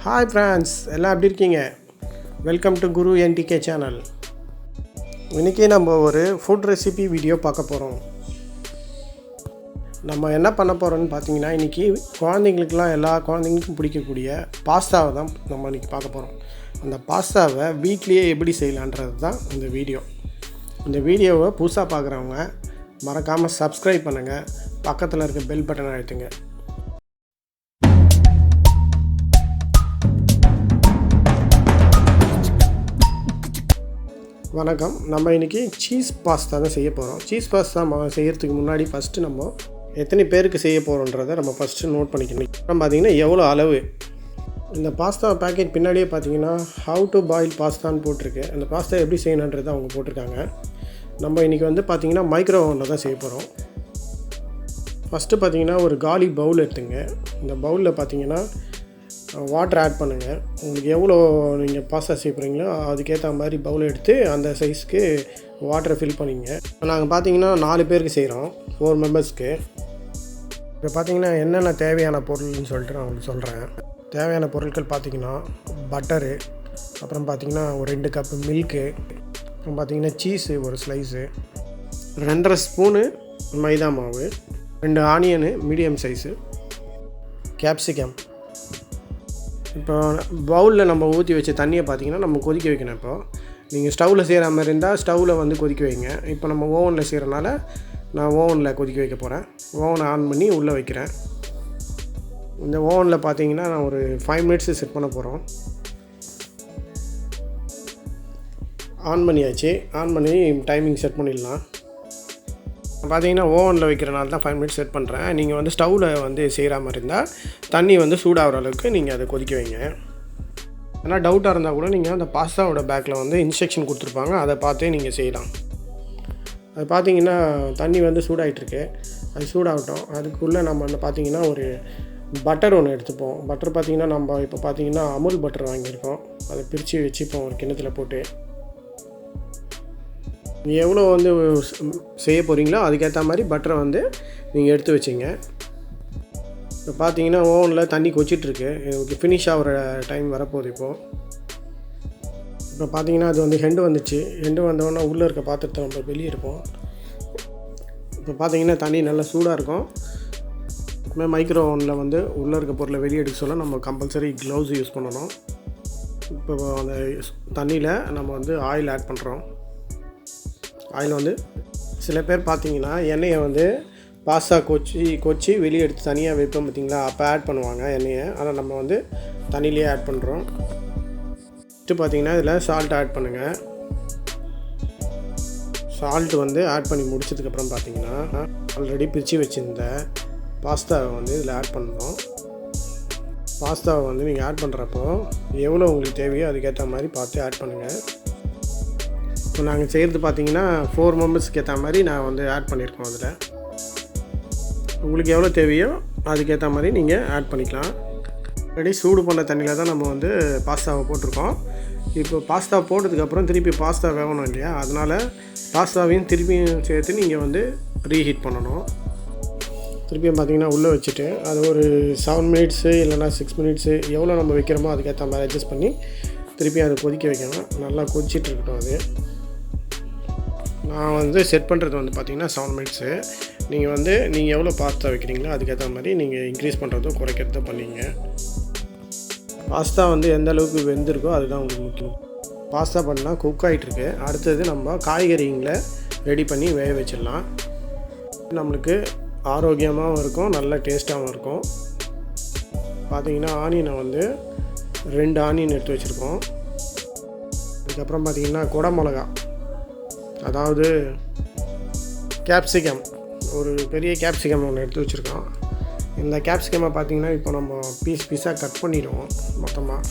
Hi friends, எல்லாம் எப்படி இருக்கீங்க? Welcome to Guru NTK channel. இன்றைக்கி நம்ம ஒரு ஃபுட் ரெசிபி வீடியோ பார்க்க போகிறோம். நம்ம என்ன பண்ண போகிறோம்னு பார்த்தீங்கன்னா, இன்றைக்கி குழந்தைங்களுக்கெல்லாம் எல்லா குழந்தைங்களுக்கும் பிடிக்கக்கூடிய பாஸ்தாவை தான் நம்ம இன்றைக்கி பார்க்க போகிறோம். அந்த பாஸ்தாவை வீட்லேயே எப்படி செய்யலான்றது தான் இந்த வீடியோ. இந்த வீடியோவை புதுசாக பார்க்குறவங்க மறக்காமல் சப்ஸ்கிரைப் பண்ணுங்கள், பக்கத்தில் இருக்க பெல் பட்டனை அழுத்துங்க. வணக்கம். நம்ம இன்றைக்கி சீஸ் பாஸ்தா தான் செய்ய போகிறோம். சீஸ் பாஸ்தா செய்கிறதுக்கு முன்னாடி ஃபஸ்ட்டு நம்ம எத்தனை பேருக்கு செய்ய போகிறோன்றதை நம்ம ஃபஸ்ட்டு நோட் பண்ணிக்கணும். அப்புறம் பார்த்திங்கன்னா எவ்வளோ அளவு. இந்த பாஸ்தா பேக்கெட் பின்னாடியே பார்த்திங்கன்னா ஹவு டு பாயில் பாஸ்தான்னு போட்டிருக்கு. அந்த பாஸ்தா எப்படி செய்யணுன்றதை அவங்க போட்டிருக்காங்க. நம்ம இன்றைக்கி பார்த்திங்கன்னா மைக்ரோ ஓவனில் தான் செய்ய போகிறோம். ஃபஸ்ட்டு பார்த்திங்கன்னா ஒரு காலி பவுல் எடுத்துங்க. இந்த பவுலில் பார்த்திங்கன்னா வாட்டர் ஆட் பண்ணுங்கள். உங்களுக்கு எவ்வளோ நீங்கள் பாஸ்தா செய்ய போகிறீங்களோ அதுக்கேற்ற மாதிரி பவுல் எடுத்து அந்த சைஸ்க்கு வாட்டரை ஃபில் பண்ணிங்க. நாங்கள் பார்த்திங்கன்னா 4 பேருக்கு செய்கிறோம், 4 மெம்பர்ஸ்க்கு. இப்போ பார்த்திங்கன்னா என்னென்ன தேவையான பொருள்னு சொல்லிட்டு நான் உங்களுக்கு சொல்கிறேன். தேவையான பொருட்கள் பார்த்திங்கன்னா பட்டரு, அப்புறம் பார்த்திங்கன்னா ஒரு 2 கப்பு மில்க்கு, அப்புறம் பார்த்திங்கன்னா சீஸு ஒரு ஸ்லைஸு, 2.5 ஸ்பூனு மைதா மாவு, 2 ஆனியனு மீடியம் சைஸு, கேப்சிகம். இப்போ பவுலில் நம்ம ஊற்றி வச்ச தண்ணியை பார்த்திங்கன்னா நம்ம கொதிக்க வைக்கணும். இப்போது நீங்கள் ஸ்டவ்வில் செய்கிற மாதிரி இருந்தால் ஸ்டவ்வில் கொதிக்க வைங்க. இப்போ நம்ம ஓவனில் செய்கிறனால நான் ஓவனில் கொதிக்க வைக்க போகிறேன். ஓவனை ஆன் பண்ணி உள்ளே வைக்கிறேன். இந்த ஓவனில் பார்த்திங்கன்னா நான் ஒரு 5 மினிட்ஸு செட் பண்ண போகிறோம். ஆன் பண்ணியாச்சு. ஆன் பண்ணி டைமிங் செட் பண்ணிடலாம். பார்த்திங்கன்னா ஓவனில் வைக்கிறனால தான் 5 மினிட்ஸ் செட் பண்ணுறேன். நீங்கள் ஸ்டவ்வில் செய்கிற மாதிரி இருந்தால் தண்ணி சூடாகிற அளவுக்கு நீங்கள் அதை கொதிக்க வைங்க. ஏன்னா டவுட்டாக இருந்தால் கூட நீங்கள் அந்த பாஸ்தாவோட பேக்கில் இன்ஸ்ட்ரக்ஷன் கொடுத்துருப்பாங்க, அதை பார்த்தே நீங்கள் செய்யலாம். அது பார்த்திங்கன்னா தண்ணி சூடாகிட்டுருக்கு. அது சூடாகட்டும். அதுக்குள்ளே நம்ம பார்த்திங்கன்னா ஒரு பட்டர் ஒன்று எடுத்துப்போம். பட்டர் பார்த்திங்கன்னா நம்ம இப்போ பார்த்திங்கன்னா அமுல் பட்டர் வாங்கியிருக்கோம். அதை பிரித்து வச்சுப்போம் ஒரு கிண்ணத்தில் போட்டு. எவ்வளோ செய்ய போகிறீங்களோ அதுக்கேற்ற மாதிரி பட்டரை நீங்கள் எடுத்து வச்சிங்க. இப்போ பார்த்தீங்கன்னா ஓவனில் தண்ணி கொச்சிட்ருக்கு. ஃபினிஷ் ஆகிற டைம் வரப்போகுது. இப்போ பார்த்தீங்கன்னா அது ஹெண்டு வந்துச்சு. ஹெண்டு வந்தோடனே உள்ளே இருக்க பாத்திரத்தை நம்ம வெளியே இருப்போம். இப்போ பார்த்தீங்கன்னா தண்ணி நல்லா சூடாக இருக்கும். இப்போ மைக்ரோ ஓவனில் உள்ளே இருக்க பொருளை வெளியே எடுக்க சொல்ல நம்ம கம்பல்சரி க்ளவுஸ் யூஸ் பண்ணணும். இப்போ அந்த தண்ணியில் நம்ம ஆயில் ஆட் பண்ணுறோம். ஆயில் சில பேர் பார்த்திங்கன்னா எண்ணெயை பாஸ்தா கொச்சி வெளியே எடுத்து தனியாக வைப்போம் பார்த்திங்களா, அப்போ ஆட் பண்ணுவாங்க எண்ணெயை. ஆனால் நம்ம தண்ணியிலே ஆட் பண்ணுறோம். ஃபஸ்ட்டு பார்த்திங்கன்னா இதில் சால்ட் ஆட் பண்ணுங்கள். சால்ட்டு ஆட் பண்ணி முடிச்சதுக்கப்புறம் பார்த்திங்கன்னா ஆல்ரெடி பிரித்து வச்சுருந்த பாஸ்தாவை இதில் ஆட் பண்ணுறோம். பாஸ்தாவை நீங்கள் ஆட் பண்ணுறப்போ எவ்வளோ உங்களுக்கு தேவையோ அதுக்கேற்ற மாதிரி பார்த்து ஆட் பண்ணுங்கள். இப்போ நாங்கள் செய்கிறது பார்த்திங்கன்னா 4 மெம்பர்ஸ்க்கு ஏற்ற மாதிரி நான் ஆட் பண்ணியிருக்கோம். அதில் உங்களுக்கு எவ்வளோ தேவையோ அதுக்கேற்ற மாதிரி நீங்கள் ஆட் பண்ணிக்கலாம். ஆல்ரெடி சூடு பண்ண தண்ணியில் தான் நம்ம பாஸ்தாவை போட்டிருக்கோம். இப்போ பாஸ்தா போட்டதுக்கப்புறம் திருப்பி பாஸ்தா வேகணும் இல்லையா, அதனால் பாஸ்தாவையும் திருப்பியும் சேர்த்து நீங்கள் ரீஹீட் பண்ணணும். திருப்பியும் பார்த்திங்கன்னா உள்ளே வச்சுட்டு அது ஒரு 7 மினிட்ஸு இல்லைனா 6 மினிட்ஸு எவ்வளோ நம்ம வைக்கிறோமோ அதுக்கேற்ற மாதிரி அட்ஜஸ்ட் பண்ணி திருப்பியும் அதை கொதிக்க வைக்கணும். நல்லா கொதிச்சிட்டு இருக்கட்டும். அது நான் செட் பண்ணுறது பார்த்திங்கன்னா 7 மினிட்ஸு. நீங்கள் எவ்வளோ பாஸ்தா வைக்கிறீங்களோ அதுக்கேற்ற மாதிரி நீங்கள் இன்க்ரீஸ் பண்ணுறதோ குறைக்கிறதோ பண்ணிங்க. பாஸ்தா எந்த அளவுக்கு வெந்திருக்கோ அதுதான் உங்களுக்கு முக்கியம். பாஸ்தா பண்ணால் குக் ஆகிட்டுருக்கு. அடுத்தது நம்ம காய்கறிங்களை ரெடி பண்ணி வேக வச்சிடலாம். நம்மளுக்கு ஆரோக்கியமாகவும் இருக்கும், நல்ல டேஸ்ட்டாகவும் இருக்கும். பார்த்திங்கன்னா ஆனியனை 2 ஆனியன் எடுத்து வச்சுருக்கோம். அதுக்கப்புறம் பார்த்திங்கன்னா குடமிளகா, அதாவது கேப்சிகம், ஒரு பெரிய கேப்சிகம் ஒன்று எடுத்து வச்சுருக்கோம். இந்த கேப்சிகமை பார்த்திங்கன்னா இப்போ நம்ம பீஸாக கட் பண்ணிடுவோம் மொத்தமாக.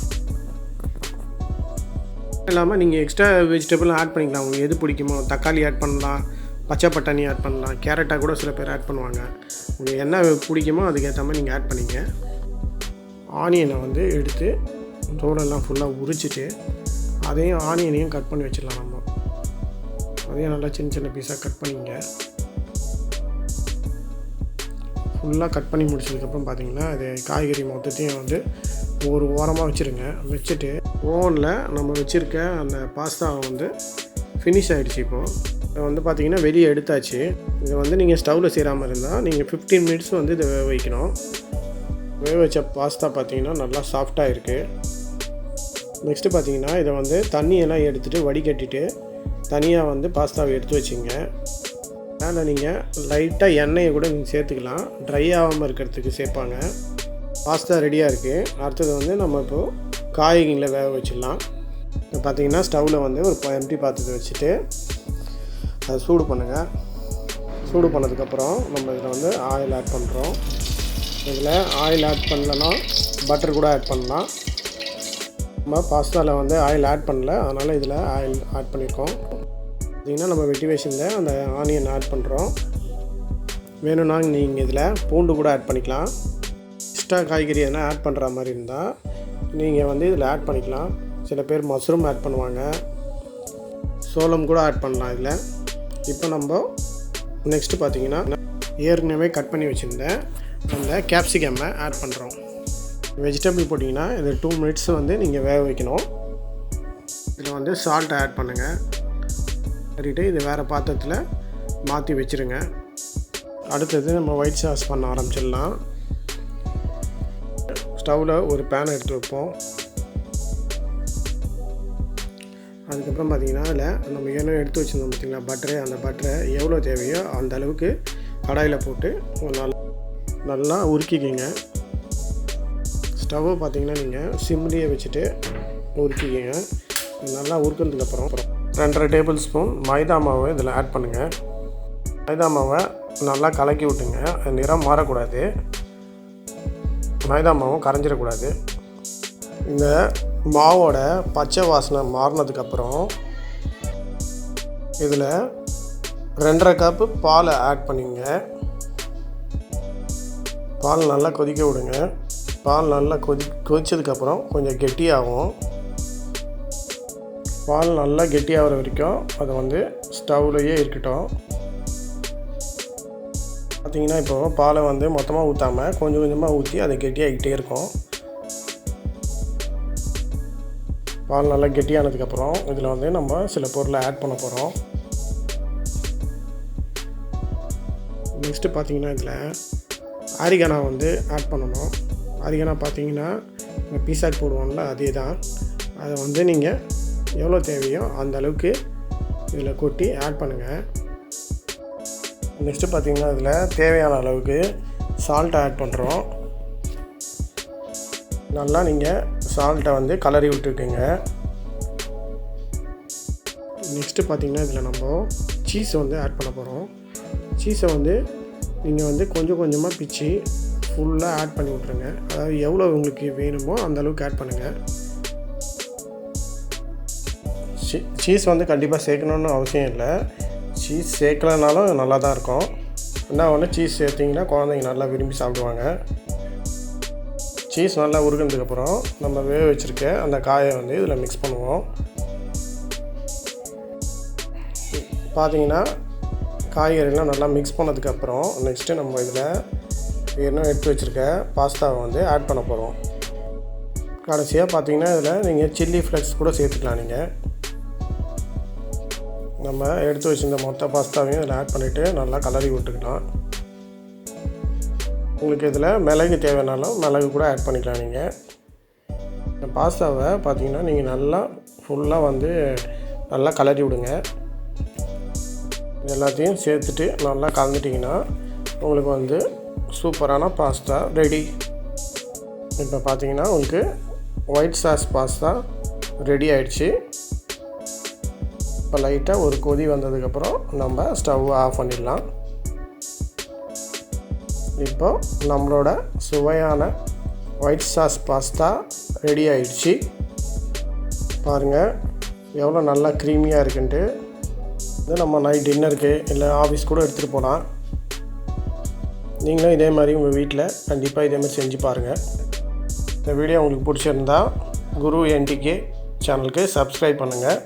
இல்லாமல் நீங்கள் எக்ஸ்ட்ரா வெஜிடபிளும் ஆட் பண்ணிக்கலாம். உங்களுக்கு எது பிடிக்குமோ, தக்காளி ஆட் பண்ணலாம், பச்சை பட்டாணி ஆட் பண்ணலாம், கேரட்டாக கூட சில பேர் ஆட் பண்ணுவாங்க. உங்களுக்கு என்ன பிடிக்குமோ அதுக்கேற்ற மாதிரி நீங்கள் ஆட் பண்ணிங்க. ஆனியனை எடுத்து தோலெல்லாம் ஃபுல்லாக உரிச்சிட்டு அதையும் ஆனியனையும் கட் பண்ணி வச்சிடலாம். நம்ம அதையும் நல்லா சின்ன சின்ன பீஸாக கட் பண்ணிங்க. ஃபுல்லாக கட் பண்ணி முடிச்சதுக்கப்புறம் பார்த்திங்கன்னா அது காய்கறி மொத்தத்தையும் ஒரு ஓரமாக வச்சுருங்க. வச்சுட்டு ஓவனில் நம்ம வச்சுருக்க அந்த பாஸ்தாவை வந்து ஃபினிஷ் ஆகிடுச்சு. இப்போது இதை வந்து பார்த்திங்கன்னா வெளியே எடுத்தாச்சு. இதை வந்து நீங்கள் ஸ்டவ்வில் செய்யாமல் இருந்தால் நீங்கள் 15 மினிட்ஸ் வந்து இதை வேக வைக்கணும். வேக வச்ச பாஸ்தா பார்த்திங்கன்னா நல்லா சாஃப்டாக இருக்குது. நெக்ஸ்ட்டு பார்த்திங்கன்னா இதை வந்து தண்ணியெல்லாம் எடுத்துகிட்டு வடிகட்டிட்டு தனியாக வந்து பாஸ்தாவை எடுத்து வச்சிங்க. அதில் நீங்கள் லைட்டாக எண்ணெயை கூட நீங்கள் சேர்த்துக்கலாம், ட்ரை ஆகாமல் இருக்கிறதுக்கு சேர்ப்பாங்க. பாஸ்தா ரெடியாக இருக்குது. அடுத்தது வந்து நம்ம இப்போது காய்கறிகளை வேக வச்சிடலாம். இப்போ பார்த்திங்கன்னா ஸ்டவ்வில் வந்து ஒரு எம்டி பாத்திரத்தை வச்சுட்டு அதை சூடு பண்ணுங்கள். சூடு பண்ணதுக்கப்புறம் நம்ம இதில் வந்து ஆயில் ஆட் பண்ணுறோம். இதில் ஆயில் ஆட் பண்ணலன்னா பட்டர் கூட ஆட் பண்ணலாம். நம்ம பாஸ்தாவில் வந்து ஆயில் ஆட் பண்ணல, அதனால் இதில் ஆயில் ஆட் பண்ணியிருக்கோம். பார்த்திங்கன்னா நம்ம வெட்டி வச்சிருந்த அந்த ஆனியன் ஆட் பண்ணுறோம். வேணும்னா நீங்கள் இதில் பூண்டு கூட ஆட் பண்ணிக்கலாம். எக்ஸ்ட்ரா காய்கறி எதனா ஆட் பண்ணுற மாதிரி இருந்தால் நீங்கள் வந்து இதில் ஆட் பண்ணிக்கலாம். சில பேர் மஷ்ரூம் ஆட் பண்ணுவாங்க, சோளம் கூட ஆட் பண்ணலாம் இதில். இப்போ நம்ம நெக்ஸ்ட்டு பார்த்திங்கன்னா ஏற்கனவே கட் பண்ணி வச்சுருந்தேன் அந்த கேப்சிகம்மை ஆட் பண்ணுறோம். வெஜிடபிள் போட்டிங்கன்னா இது 2 மினிட்ஸ் வந்து நீங்கள் வேக வைக்கணும். இதில் வந்து சால்ட்டை ஆட் பண்ணுங்கள். சரிட்டு இது வேறு பாத்திரத்தில் மாற்றி வச்சுருங்க. அடுத்தது நம்ம ஒயிட் சாஸ் பண்ண ஆரம்பிச்சிடலாம். ஸ்டவ்வில் ஒரு பேன் எடுத்து வைப்போம். அதுக்கப்புறம் பார்த்திங்கன்னா அதில் நம்ம ஏற்கனவே எடுத்து வச்சுருந்தோம் பார்த்திங்களா பட்டரு, அந்த பட்டரை எவ்வளோ தேவையோ அந்த அளவுக்கு கடாயில் போட்டு நல்லா உருக்கிக்கிங்க. ஸ்டவ்வை பார்த்திங்கன்னா நீங்கள் சிம்லேயே வச்சுட்டு உருக்கிக்கிங்க. நல்லா உருக்கினதுக்கப்புறம் 2.5 டேபிள் ஸ்பூன் மைதா மாவை இதில் ஆட் பண்ணுங்கள். மைதா மாவை நல்லா கலக்கி விட்டுங்க. நிறம் மாறக்கூடாது, மைதா மாவும் கரைஞ்சிடக்கூடாது. இந்த மாவோட பச்சை வாசனை மாறினதுக்கப்புறம் இதில் 2.5 கப்பு பாலை ஆட் பண்ணிங்க. பால் நல்லா கொதிக்க விடுங்க. பால் நல்லா கொதிச்சதுக்கப்புறம் கொஞ்சம் கெட்டியாகும். பால் நல்லா கெட்டியாகிற வரைக்கும் அதை வந்து ஸ்டவ்லையே இருக்கட்டும். பார்த்திங்கன்னா இப்போது பாலை வந்து மொத்தமாக ஊற்றாமல் கொஞ்சம் கொஞ்சமாக ஊற்றி அதை கெட்டியாகிட்டே இருக்கும். பால் நல்லா கெட்டியானதுக்கப்புறம் இதில் வந்து நம்ம சில பொருளை ஆட் பண்ண போகிறோம். நெக்ஸ்ட்டு பார்த்திங்கன்னா இதில் ஆரிகானோ வந்து ஆட் பண்ணணும். ஆரிகானோ பார்த்திங்கன்னா பீஸாட் போடுவோம்ல அதே தான். அதை வந்து நீங்கள் எவ்வளோ தேவையோ அந்த அளவுக்கு இதில் கொட்டி ஆட் பண்ணுங்கள். நெக்ஸ்ட்டு பார்த்திங்கன்னா இதில் தேவையான அளவுக்கு சால்ட்டை ஆட் பண்ணுறோம். நல்லா நீங்கள் சால்ட்டை வந்து கலரி விட்டுருக்குங்க. நெக்ஸ்ட்டு பார்த்திங்கன்னா இதில் நம்ம சீஸ் வந்து ஆட் பண்ண போகிறோம். சீஸை வந்து நீங்கள் வந்து கொஞ்சம் கொஞ்சமாக பிச்சு ஃபுல்லாக ஆட் பண்ணி விட்ருங்க. அதாவது எவ்வளோ உங்களுக்கு வேணுமோ அந்த அளவுக்கு ஆட் பண்ணுங்கள். சீஸ் வந்து கண்டிப்பாக சேர்க்கணுன்னு அவசியம் இல்லை. சீஸ் சேர்க்கலனாலும் நல்லா தான் இருக்கும். என்ன ஒன்று சீஸ் சேர்த்திங்கன்னா குழந்தைங்க நல்லா விரும்பி சாப்பிடுவாங்க. சீஸ் நல்லா உருகினதுக்கப்புறம் நம்ம வேக வச்சுருக்க அந்த காயை வந்து இதில் மிக்ஸ் பண்ணுவோம். பார்த்திங்கன்னா காய்கறிலாம் நல்லா மிக்ஸ் பண்ணதுக்கப்புறம் நெக்ஸ்ட்டு நம்ம இதில் இன்னும் எடுத்து வச்சுருக்க பாஸ்தாவை வந்து ஆட் பண்ண போகிறோம். கடைசியாக பார்த்திங்கன்னா இதில் நீங்கள் சில்லி ஃப்ளெக்ஸ் கூட சேர்த்துக்கலாம். நீங்கள் நம்ம எடுத்து வச்சுருந்த மொத்த பாஸ்தாவையும் இதில் ஆட் பண்ணிவிட்டு நல்லா கலரி விட்டுக்கலாம். உங்களுக்கு இதில் மிளகு தேவைனாலும் மிளகு கூட ஆட் பண்ணிக்கலாம். நீங்கள் இந்த பாஸ்தாவை பார்த்திங்கன்னா நீங்கள் நல்லா ஃபுல்லாக வந்து நல்லா கலரி விடுங்க. எல்லாத்தையும் சேர்த்துட்டு நல்லா கலந்துட்டிங்கன்னா உங்களுக்கு வந்து சூப்பரான பாஸ்தா ரெடி. இப்போ பார்த்திங்கன்னா உங்களுக்கு ஒயிட் சாஸ் பாஸ்தா ரெடி ஆகிடுச்சு. இப்போ லைட்டாக ஒரு கொதி வந்ததுக்கப்புறம் நம்ம ஸ்டவ் ஆஃப் பண்ணிடலாம். இப்போ நம்மளோட சுவையான ஒயிட் சாஸ் பாஸ்தா ரெடி ஆகிடுச்சு. பாருங்கள் எவ்வளோ நல்லா க்ரீமியாக இருக்குன்ட்டு. இது நம்ம நைட் டின்னருக்கு இல்லை ஆஃபீஸ் கூட எடுத்துகிட்டு போகலாம். நீங்களும் இதே மாதிரி உங்கள் வீட்டில் கண்டிப்பாக இதே மாதிரி செஞ்சு பாருங்கள். இந்த வீடியோ உங்களுக்கு பிடிச்சிருந்தா குரு NTK சேனலுக்கு சப்ஸ்கிரைப் பண்ணுங்கள்.